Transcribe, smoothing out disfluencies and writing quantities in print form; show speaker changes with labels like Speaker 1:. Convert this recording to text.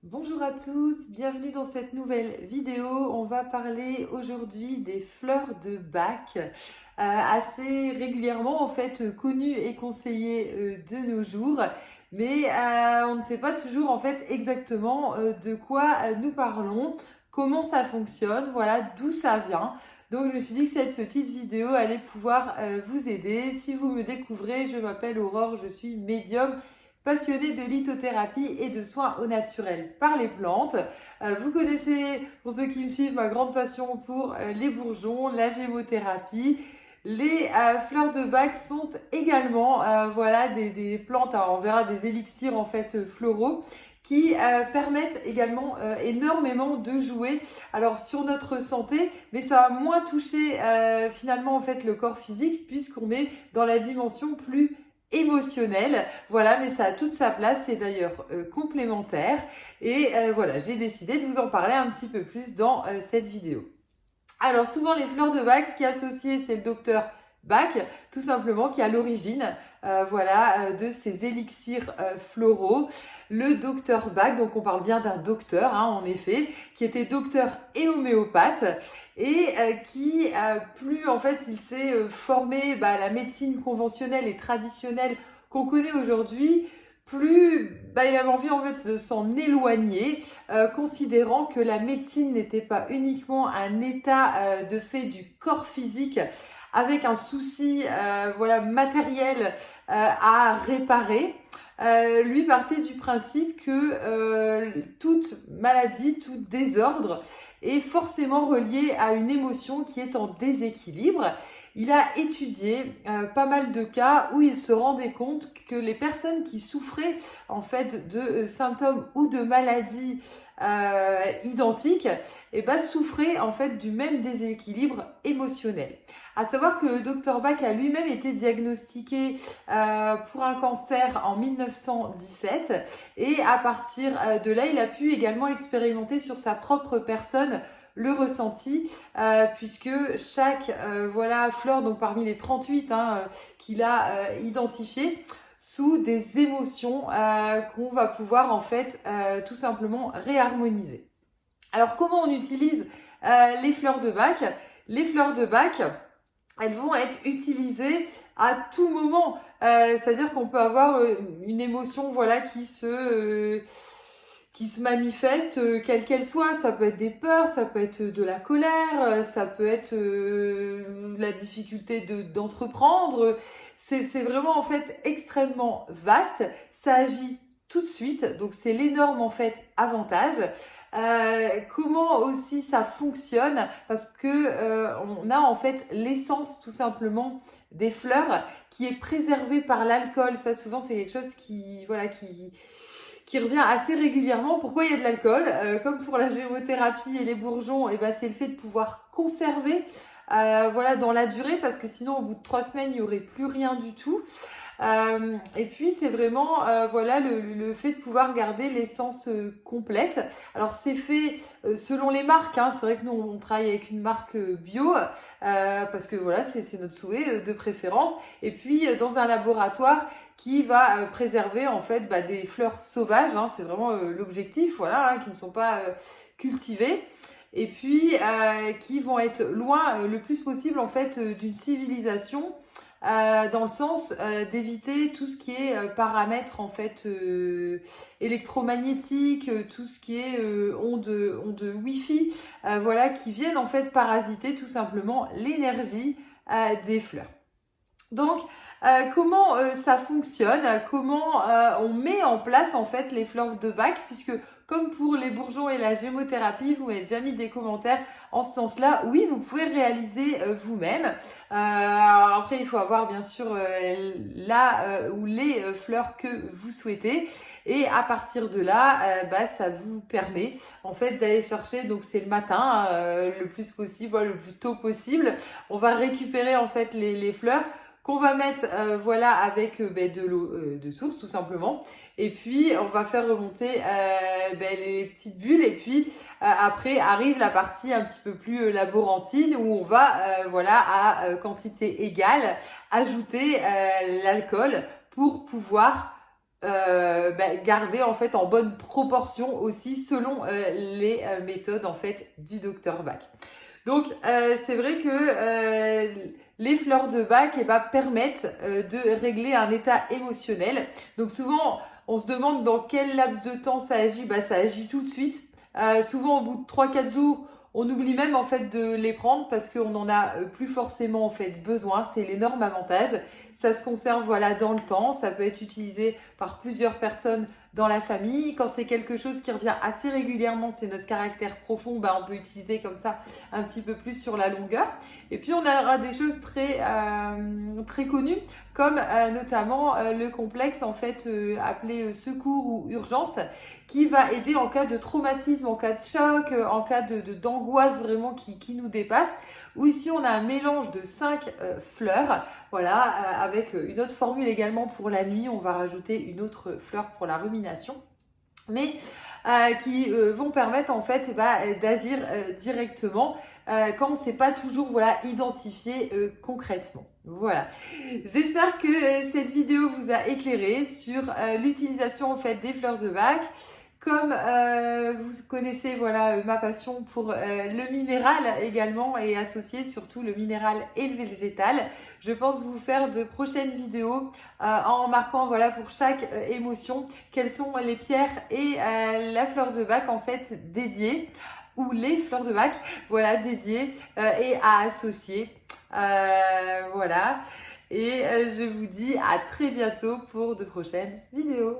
Speaker 1: Bonjour à tous, bienvenue dans cette nouvelle vidéo. On va parler aujourd'hui des fleurs de Bach, assez régulièrement en fait connues et conseillées de nos jours, mais on ne sait pas toujours en fait exactement de quoi nous parlons, comment ça fonctionne, voilà d'où ça vient. Donc je me suis dit que cette petite vidéo allait pouvoir vous aider. Si vous me découvrez, je m'appelle Aurore, je suis médium passionnée de lithothérapie et de soins au naturel par les plantes. Vous connaissez, pour ceux qui me suivent, ma grande passion pour les bourgeons, la gémothérapie. Les fleurs de Bach sont également voilà, des plantes, alors on verra des élixirs en fait floraux qui permettent également énormément de jouer alors sur notre santé, mais ça va moins toucher finalement en fait le corps physique puisqu'on est dans la dimension plus émotionnelle. Voilà, mais ça a toute sa place, c'est d'ailleurs complémentaire. Et voilà, j'ai décidé de vous en parler un petit peu plus dans cette vidéo. Alors souvent les fleurs de Bach, ce qui est associé, c'est le docteur Bach, tout simplement, qui est à l'origine de ces élixirs floraux. Le docteur Bach, donc on parle bien d'un docteur, en effet, qui était docteur et homéopathe et qui, plus en fait il s'est formé à la médecine conventionnelle et traditionnelle qu'on connaît aujourd'hui, plus il avait envie en fait de s'en éloigner, considérant que la médecine n'était pas uniquement un état de fait du corps physique avec un souci matériel à réparer. Lui partait du principe que toute maladie, tout désordre est forcément relié à une émotion qui est en déséquilibre. Il a étudié pas mal de cas où il se rendait compte que les personnes qui souffraient en fait de symptômes ou de maladies identiques souffraient en fait du même déséquilibre émotionnel. À savoir que le docteur Bach a lui-même été diagnostiqué pour un cancer en 1917 et à partir de là, il a pu également expérimenter sur sa propre personne le ressenti, puisque chaque fleur, donc parmi les 38 qu'il a identifiées, sous des émotions qu'on va pouvoir en fait tout simplement réharmoniser. Alors comment on utilise les fleurs de Bach? Les fleurs de Bach, elles vont être utilisées à tout moment. C'est-à-dire qu'on peut avoir une émotion qui se manifeste quelle qu'elle soit. Ça peut être des peurs, ça peut être de la colère, ça peut être la difficulté d'entreprendre. C'est vraiment en fait extrêmement vaste. Ça agit tout de suite, donc c'est l'énorme en fait avantage. Comment aussi ça fonctionne, parce que on a en fait l'essence tout simplement des fleurs qui est préservée par l'alcool. Ça souvent c'est quelque chose qui revient assez régulièrement. Pourquoi il y a de l'alcool? Comme pour la gémothérapie et les bourgeons, c'est le fait de pouvoir conserver dans la durée, parce que sinon au bout de 3 semaines il n'y aurait plus rien du tout. Et puis c'est vraiment le fait de pouvoir garder l'essence complète. Alors c'est fait selon les marques, c'est vrai que nous on travaille avec une marque bio parce que voilà c'est notre souhait de préférence. Et puis dans un laboratoire qui va préserver en fait des fleurs sauvages, c'est vraiment l'objectif, qui ne sont pas cultivées. Et puis qui vont être loin le plus possible en fait d'une civilisation, dans le sens d'éviter tout ce qui est paramètres en fait électromagnétiques, tout ce qui est ondes Wi-Fi, qui viennent en fait parasiter tout simplement l'énergie des fleurs. Donc, comment ça fonctionne? Comment on met en place en fait les fleurs de Bach? Puisque comme pour les bourgeons et la gémothérapie, vous m'avez déjà mis des commentaires en ce sens-là. Oui, vous pouvez réaliser vous-même. Alors après, il faut avoir bien sûr ou les fleurs que vous souhaitez. Et à partir de là, ça vous permet en fait d'aller chercher, donc c'est le matin, le plus possible, le plus tôt possible. On va récupérer en fait les fleurs qu'on va mettre avec de l'eau de source tout simplement, et puis on va faire remonter les petites bulles, et puis après arrive la partie un petit peu plus laborantine où on va à quantité égale ajouter l'alcool pour pouvoir garder en fait en bonne proportion aussi selon les méthodes en fait du docteur Bach. Donc c'est vrai que les fleurs de Bach permettent de régler un état émotionnel. Donc souvent on se demande dans quel laps de temps ça agit. Ça agit tout de suite. Souvent au bout de 3-4 jours, on oublie même en fait de les prendre parce qu'on n'en a plus forcément en fait besoin. C'est l'énorme avantage. Ça se conserve voilà dans le temps. Ça peut être utilisé par plusieurs personnes dans la famille. Quand c'est quelque chose qui revient assez régulièrement, c'est notre caractère profond, on peut utiliser comme ça un petit peu plus sur la longueur. Et puis on aura des choses très connues comme notamment le complexe en fait appelé secours ou urgence, qui va aider en cas de traumatisme, en cas de choc, en cas d'angoisse vraiment qui nous dépasse. Où ici on a un mélange de 5 fleurs, voilà, avec une autre formule également pour la nuit. On va rajouter une autre fleur pour la rumination, mais qui vont permettre en fait d'agir directement quand on ne sait pas toujours voilà identifier concrètement. Voilà. J'espère que cette vidéo vous a éclairé sur l'utilisation en fait des fleurs de Bach. Comme vous connaissez voilà ma passion pour le minéral également et associer surtout le minéral et le végétal, je pense vous faire de prochaines vidéos en marquant voilà pour chaque émotion quelles sont les pierres et la fleur de Bach en fait dédiées, ou les fleurs de Bach voilà dédiées et à associer. Voilà. Et je vous dis à très bientôt pour de prochaines vidéos.